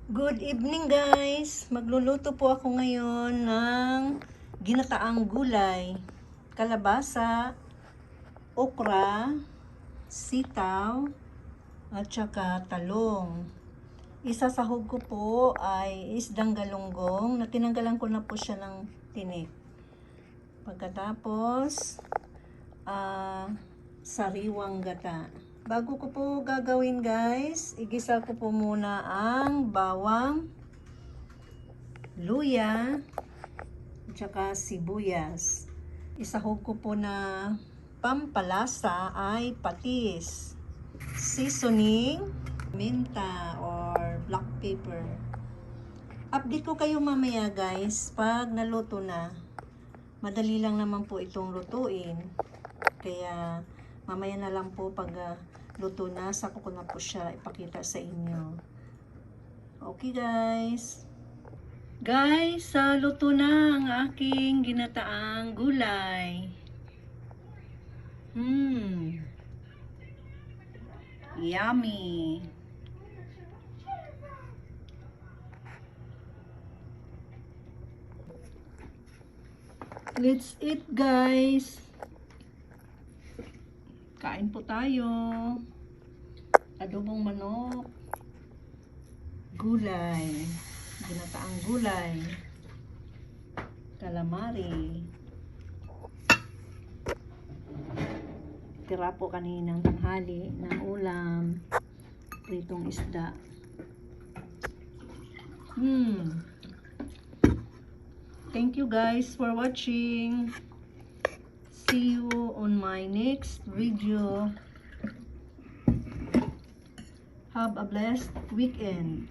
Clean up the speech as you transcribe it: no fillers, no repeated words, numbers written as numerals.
Good evening guys! Magluluto po ako ngayon ng ginataang gulay. Kalabasa, okra, sitaw, at saka talong. Isasahog ko po ay isdang galunggong na tinanggalan ko na po siya ng tinik. Pagkatapos, sariwang gata. Bago ko po gagawin guys, igisa ko po muna ang bawang, luya, at saka sibuyas. Isahog ko po na pampalasa ay patis, seasoning, minta or black pepper. Update ko kayo mamaya guys pag naluto na. Madali lang naman po itong lutuin. Kaya mamaya na lang po pag luto na, saka ko na po siya ipakita sa inyo. Okay guys. Guys, luto na ang aking ginataang gulay. Yummy. Let's eat guys. Kain po tayo. Adobong manok. Gulay. Ginataang gulay. Calamari. Tira po kaninang tanghali ng ulam. Pritong isda. Thank you guys for watching. See you on my next video. Have a blessed weekend.